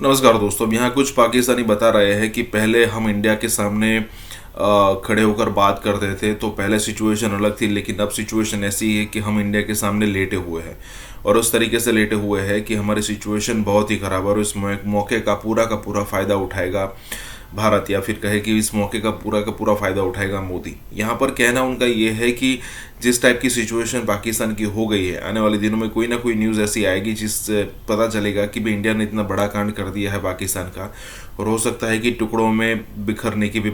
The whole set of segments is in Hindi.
नमस्कार दोस्तों। अब यहाँ कुछ पाकिस्तानी बता रहे हैं कि पहले हम इंडिया के सामने खड़े होकर बात करते थे तो पहले सिचुएशन अलग थी, लेकिन अब सिचुएशन ऐसी है कि हम इंडिया के सामने लेटे हुए हैं और उस तरीके से लेटे हुए हैं कि हमारी सिचुएशन बहुत ही ख़राब है और इस मौके का पूरा फ़ायदा उठाएगा भारत, या फिर कहे कि इस मौके का पूरा फ़ायदा उठाएगा मोदी। यहाँ पर कहना उनका ये है कि जिस टाइप की सिचुएशन पाकिस्तान की हो गई है, आने वाले दिनों में कोई ना कोई न्यूज़ ऐसी आएगी जिससे पता चलेगा कि भाई इंडिया ने इतना बड़ा कांड कर दिया है पाकिस्तान का, और हो सकता है कि टुकड़ों में बिखेरने की भी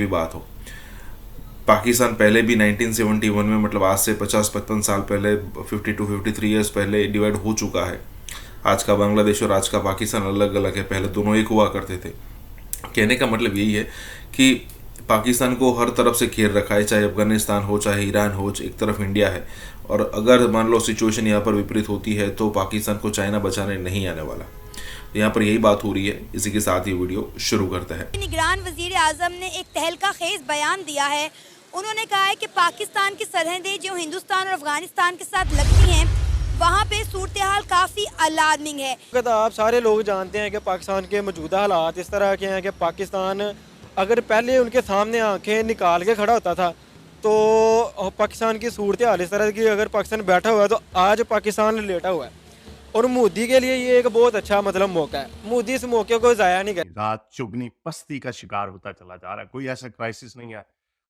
बात हो। पाकिस्तान पहले भी 1971 में, मतलब आज से 50-55 साल पहले, 52-53 ईयर्स पहले डिवाइड हो चुका है। आज का बांग्लादेश और आज का पाकिस्तान अलग अलग है, पहले दोनों एक हुआ करते थे। कहने का मतलब यही है कि पाकिस्तान को हर तरफ से घेर रखा है, चाहे अफगानिस्तान हो चाहे ईरान हो, एक तरफ इंडिया है। और अगर मान लो सिचुएशन यहाँ पर विपरीत होती है तो पाकिस्तान को चाइना बचाने नहीं आने वाला। यहाँ पर यही बात हो रही है। इसी के साथ ही वीडियो शुरू करते हैं। निगरान वजीर आजम ने एक तहलका खेज बयान दिया है। उन्होंने कहा है कि पाकिस्तान की सरहदें जो हिंदुस्तान और अफगानिस्तान के साथ लगती हैं, वहाँ पे सूरत हाल काफ़ी अलार्मिंग है। आप सारे लोग जानते हैं कि पाकिस्तान के मौजूदा हालात इस तरह के हैं कि पाकिस्तान अगर पहले उनके सामने आंखें निकाल के खड़ा होता था तो पाकिस्तान की सूरत हाल इस तरह की, अगर पाकिस्तान बैठा हुआ है तो आज पाकिस्तान लेटा हुआ है। और मोदी के लिए ये एक बहुत अच्छा मौका है। मोदी इस मौके को ज़ाया नहीं कर। रात चुगनी पस्ती का शिकार होता चला जा रहा है। कोई ऐसा क्राइसिस नहीं है,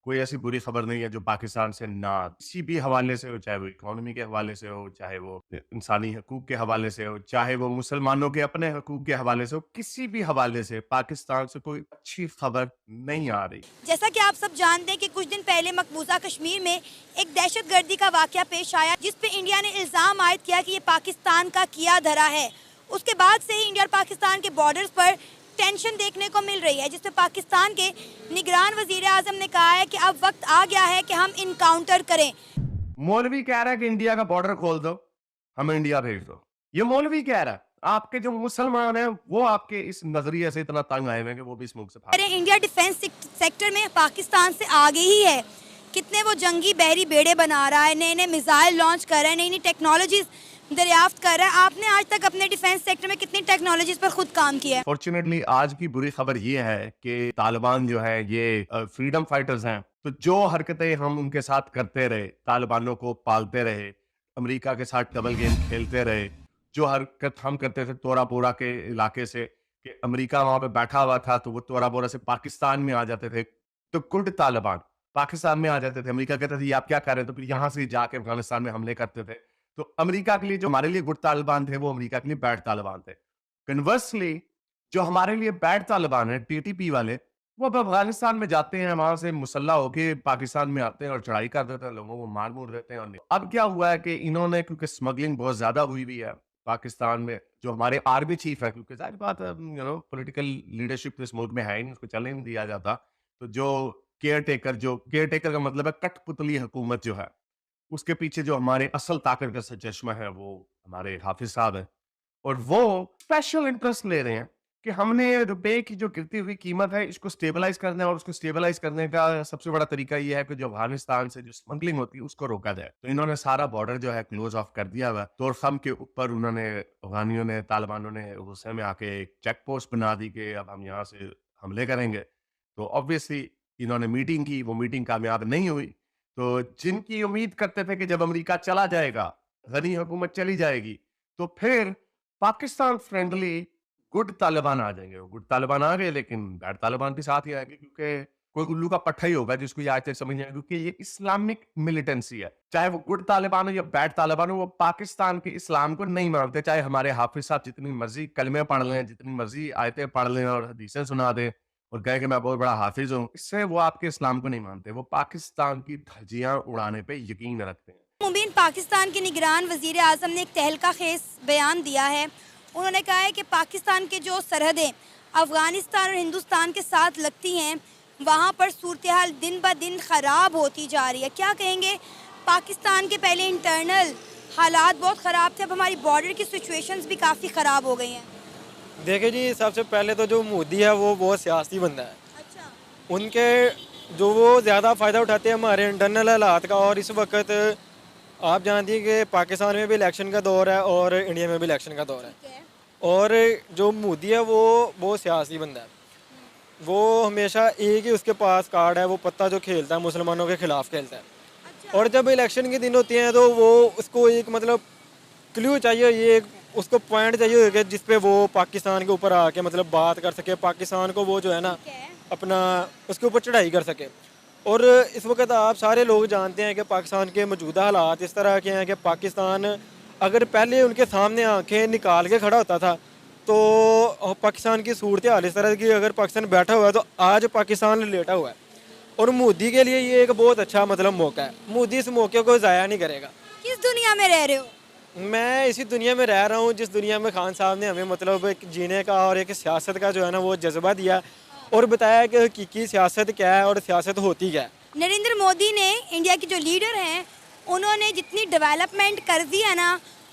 कोई ऐसी बुरी खबर नहीं है जो पाकिस्तान से ना किसी भी हवाले से हो, चाहे वो इकोनॉमी के हवाले से हो, चाहे वो इंसानी हकूक के हवाले से हो, चाहे वो मुसलमानों के अपने हकूक के हवाले से हो, किसी भी हवाले से पाकिस्तान से कोई अच्छी खबर नहीं आ रही। जैसा कि आप सब जानते हैं कि कुछ दिन पहले मकबूजा कश्मीर में एक दहशतगर्दी का वाकया पेश आया, जिस पे इंडिया ने इल्ज़ाम आयद किया कि ये पाकिस्तान का किया धरा है। उसके बाद से ही इंडिया और पाकिस्तान के बॉर्डर्स पर टेंशन देखने को मिल रही है, जिसपे पाकिस्तान के निगरान वजीर आजम ने कहा है कि अब वक्त आ गया है कि हम इनकाउंटर करें। मौलवी कह रहा है कि इंडिया का बॉर्डर खोल दो, हमें इंडिया भेज दो। ये मौलवी कह रहा है। आपके जो मुसलमान हैं वो आपके इस नजरिए से इतना तंग आए हुए हैं कि वो भी इस मुल्क से अरे इंडिया डिफेंस सेक्टर में पाकिस्तान से आगे ही है। कितने वो जंगी बहरी बेड़े बना रहा है, नए नए मिसाइल लॉन्च कर रहा है, नई नई टेक्नोलॉजीज दरियाफ्त कर रहा है। आपने आज तक अपने डिफेंस सेक्टर में कितनी टेक्नोलॉजीज पर खुद काम किया है? फॉर्चुनेटली आज की बुरी खबर ये है कि तालिबान जो है ये फ्रीडम फाइटर्स हैं, तो जो हरकतें हम उनके साथ करते रहे, तालिबानों को पालते रहे, अमेरिका के साथ डबल गेम खेलते रहे, जो हरकत हम करते थे तोरापोरा के इलाके से कि अमेरिका वहां पे बैठा हुआ था तो वो तोरापोरा से पाकिस्तान में आ जाते थे, तो कुर्द तालिबान पाकिस्तान में आ जाते थे। अमेरिका कहते थे ये आप क्या कर रहे हैं, तो फिर यहाँ से जाके अफगानिस्तान में हमले करते थे। तो अमेरिका के लिए जो हमारे लिए गुड तालिबान थे वो अमेरिका के लिए बैड तालिबान थे। कन्वर्सली जो हमारे लिए बैड तालिबान है, टीटीपी वाले, वो अब अफगानिस्तान में जाते हैं, वहां से मुसल्ला होके पाकिस्तान में आते हैं और चढ़ाई कर देते हैं, लोगों को मार मूर देते हैं। और अब क्या हुआ है कि इन्होंने, क्योंकि स्मगलिंग बहुत ज्यादा हुई हुई है पाकिस्तान में, जो हमारे आर्मी चीफ है, क्योंकि जाहिर बात है पॉलिटिकल लीडरशिप इस मुल्क में है ही नहीं, उसको चलने नहीं दिया जाता, तो जो केयर टेकर का मतलब है कठपुतली हुकूमत जो है, उसके पीछे जो हमारे असल ताकत का चश्मा है वो हमारे हाफिज साहब है। और वो स्पेशल इंटरेस्ट ले रहे हैं कि हमने रुपए की जो गिरती हुई कीमत है इसको स्टेबलाइज करना है, और उसको स्टेबलाइज करने का सबसे बड़ा तरीका ये है कि जो अफगानिस्तान से जो स्मगलिंग होती है उसको रोका जाए। तो इन्होंने सारा बॉर्डर जो है क्लोज ऑफ कर दिया हुआ। तोरखम के ऊपर उन्होंने, अफगानियों ने, तालिबानों ने गुस्से में आके एक चेक पोस्ट बना दी कि अब हम यहाँ से हमले करेंगे। तो ऑब्वियसली इन्होंने मीटिंग की, वो मीटिंग कामयाब नहीं हुई। तो जिनकी उम्मीद करते थे कि जब अमेरिका चला जाएगा, गनी हुकूमत चली जाएगी, तो फिर पाकिस्तान फ्रेंडली गुड तालिबान आ जाएंगे। गुड तालिबान आ गए, लेकिन बैड तालिबान भी साथ ही आएंगे, क्योंकि कोई उल्लू का पट्टा ही होगा जिसको ये आज तक समझ नहीं आएगा, क्योंकि ये इस्लामिक मिलिटेंसी है। चाहे वो गुड तालिबान हो या बैड तालिबान हो, वो पाकिस्तान के इस्लाम को नहीं मानते। चाहे हमारे हाफिज साहब जितनी मर्जी कलमे पढ़ लें, जितनी मर्जी आयतें पढ़ लें और हदीसें सुना दें और कहे कि मैं बहुत बड़ा हाफिज हूँ, इससे वो आपके इस्लाम को नहीं मानते। वो पाकिस्तान की धज्जियां उड़ाने पे यकीन रखते हैं। मुबीन, पाकिस्तान के निगरान वजीर आजम ने एक तहलका खेज बयान दिया है। उन्होंने कहा है कि पाकिस्तान के जो सरहदें अफगानिस्तान और हिंदुस्तान के साथ लगती हैं, वहाँ पर सूरत हाल दिन ब दिन ख़राब होती जा रही है। क्या कहेंगे? पाकिस्तान के पहले इंटरनल हालात बहुत ख़राब थे, अब हमारी बॉर्डर की सिचुएशंस भी काफ़ी ख़राब हो गई हैं। देखिए जी, सबसे पहले तो जो मोदी है वो बहुत सियासी बंदा है। अच्छा। उनके जो वो ज़्यादा फ़ायदा उठाते हैं हमारे इंटरनल हालात का। और इस वक्त आप जानती हैं कि पाकिस्तान में भी इलेक्शन का दौर है और इंडिया में भी इलेक्शन का दौर है। और जो मोदी है वो सियासी बंदा है, वो हमेशा एक ही उसके पास कार्ड है, वो पत्ता जो खेलता है मुसलमानों के खिलाफ खेलता है। और जब इलेक्शन के दिन होते हैं तो वो उसको एक मतलब क्लू चाहिए, ये एक उसको पॉइंट चाहिए होगा जिस पे वो पाकिस्तान के ऊपर आके मतलब बात कर सके, पाकिस्तान को वो जो है ना अपना उसके ऊपर चढ़ाई कर सके। और इस वक्त आप सारे लोग जानते हैं कि पाकिस्तान के मौजूदा हालात इस तरह के हैं कि पाकिस्तान अगर पहले उनके सामने आंखें निकाल के खड़ा होता था तो पाकिस्तान की सूरत हाल इस तरह की, अगर पाकिस्तान बैठा हुआ है तो आज पाकिस्तान लेटा हुआ है। और मोदी के लिए ये एक बहुत अच्छा मतलब मौका है, मोदी इस मौके को ज़ाया नहीं करेगा। किस दुनिया में रह रहे हो? मैं इसी दुनिया में रह रहा हूँ जिस दुनिया में खान साहब ने हमें मतलब एक जीने का और एक सियासत का जो है ना वो जज्बा दिया और बताया कि हकीकी सियासत क्या है और सियासत होती क्या है। नरेंद्र मोदी ने, इंडिया के जो लीडर हैं, उन्होंने जितनी डेवलपमेंट कर दी है ना,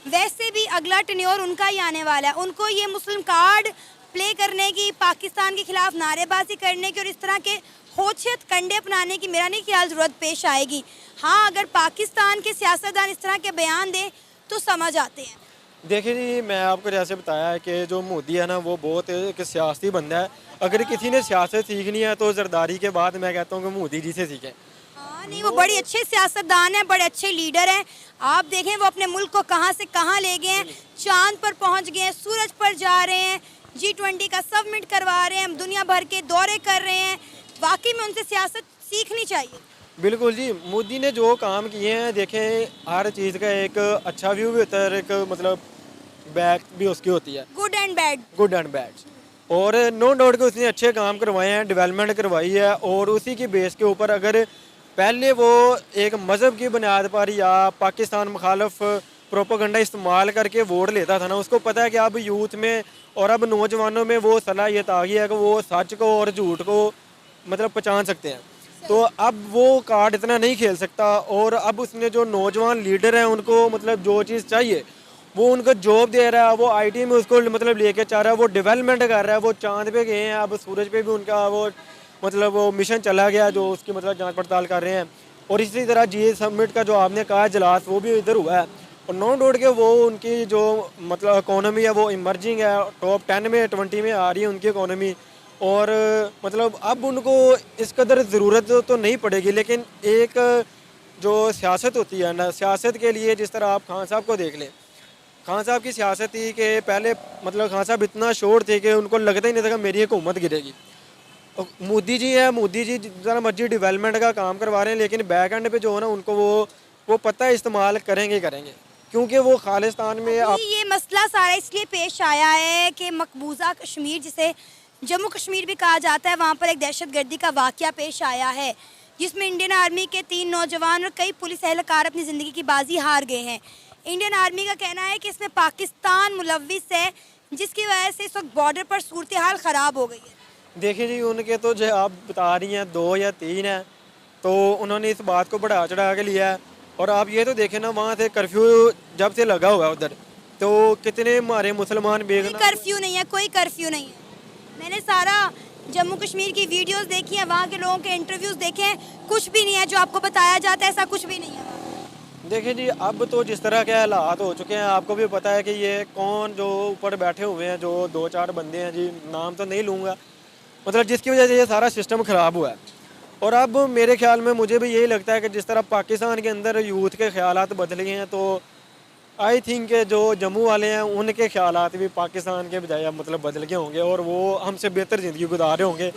वैसे भी अगला टेन्योर उनका ही आने वाला है। उनको ये मुस्लिम कार्ड प्ले करने की, पाकिस्तान के खिलाफ नारेबाजी करने की और इस तरह के होशियत कंडे अपनाने की मेरा नहीं ख्याल ज़रूरत पेश आएगी। हाँ, अगर पाकिस्तान के सियासतदान इस तरह के बयान दें तो समझ आते हैं। देखिए जी, मैं आपको जैसे बताया है कि जो मोदी है ना वो बहुत एक सियासी बंदा है। अगर किसी ने सियासत सीखनी है तो जरदारी के बाद मैं कहता हूँ कि मोदी जी से सीखें। हाँ, नहीं, वो बड़े अच्छे सियासतदान हैं, बड़े अच्छे लीडर हैं। आप देखें वो अपने मुल्क को कहाँ से कहाँ ले गए हैं, चांद पर पहुँच गए हैं, सूरज पर जा रहे हैं, G20 का समिट करवा रहे हैं, दुनिया भर के दौरे कर रहे हैं। वाकई में उनसे सियासत सीखनी चाहिए। बिल्कुल जी, मोदी ने जो काम किए हैं, देखें हर चीज़ का एक अच्छा व्यू भी होता है और एक मतलब बैक भी उसकी होती है, good and bad. Good and bad. और नो डाउट कि उसने अच्छे काम करवाए हैं, डेवलपमेंट करवाई है और उसी की बेस के ऊपर अगर पहले वो एक मज़हब की बुनियाद पर या पाकिस्तान मुखालफ प्रोपोगंडा इस्तेमाल करके वोट लेता था ना, उसको पता है कि अब यूथ में और अब नौजवानों में वो सलाहियत आ गई है कि वो सच को और झूठ को मतलब पहचान सकते हैं। तो अब वो कार्ड इतना नहीं खेल सकता और अब उसने जो नौजवान लीडर हैं उनको मतलब जो चीज़ चाहिए वो उनको जॉब दे रहा है, वो आईटी में उसको मतलब लेके चाह रहा है, वो डेवलपमेंट कर रहा है। वो चांद पे गए हैं, अब सूरज पे भी उनका वो मतलब वो मिशन चला गया जो उसकी मतलब जांच पड़ताल कर रहे हैं। और इसी तरह जी समिट का जो आपने कहा इजलास वो भी इधर हुआ है और नो डाउट के वो उनकी जो मतलब इकोनॉमी है वो इमर्जिंग है, टॉप 10 में 20 में आ रही है उनकी इकोनॉमी। और मतलब अब उनको इस कदर ज़रूरत तो नहीं पड़ेगी, लेकिन एक जो सियासत होती है ना, सियासत के लिए जिस तरह आप खान साहब को देख लें, खान साहब की सियासत थी कि पहले मतलब खान साहब इतना शोर थे कि उनको लगता ही नहीं था कि मेरी हुकूमत गिरेगी। और मोदी जी है, मोदी जी जितना मर्जी डेवलपमेंट का काम करवा रहे हैं, लेकिन बैक एंड पे जो है ना उनको वो पता इस्तेमाल करेंगे क्योंकि वो खालिस्तान में ये मसला सारा इसलिए पेश आया है कि मकबूजा कश्मीर, जिसे जम्मू कश्मीर भी कहा जाता है, वहाँ पर एक दहशतगर्दी का वाक़या पेश आया है जिसमें इंडियन आर्मी के 3 नौजवान और कई पुलिस एहलकार अपनी ज़िंदगी की बाजी हार गए हैं। इंडियन आर्मी का कहना है कि इसमें पाकिस्तान मुलव्विस है, जिसकी वजह से इस वक्त बॉर्डर पर सूरत हाल ख़राब हो गई है। देखिए जी, उनके तो जो आप बता रही हैं 2 या 3 हैं, तो उन्होंने इस बात को बढ़ा चढ़ा के लिया है। और आप ये तो देखें ना, वहाँ से कर्फ्यू जब से लगा हुआ है उधर, तो कितने हमारे मुसलमान बेगना। कर्फ्यू नहीं है, कोई कर्फ्यू नहीं है। मैंने सारा जम्मू कश्मीर की वीडियोस देखी हैं, वहाँ के लोगों के इंटरव्यूज़ देखे हैं, कुछ भी नहीं है जो आपको बताया जाता है, ऐसा कुछ भी नहीं है। देखिए जी, अब तो जिस तरह के हालात हो चुके हैं, आपको भी पता है कि ये कौन जो ऊपर बैठे हुए हैं, जो 2-4 बंदे हैं जी, नाम तो नहीं लूँगा, मतलब जिसकी वजह से ये सारा सिस्टम ख़राब हुआ है। और अब मेरे ख्याल में मुझे भी यही लगता है कि जिस तरह पाकिस्तान के अंदर यूथ के ख्यालात बदल गए हैं, तो आई थिंक जो जम्मू वाले हैं उनके ख्यालात भी पाकिस्तान के बजाय मतलब बदल गए होंगे और वो हमसे बेहतर ज़िंदगी गुजार रहे होंगे।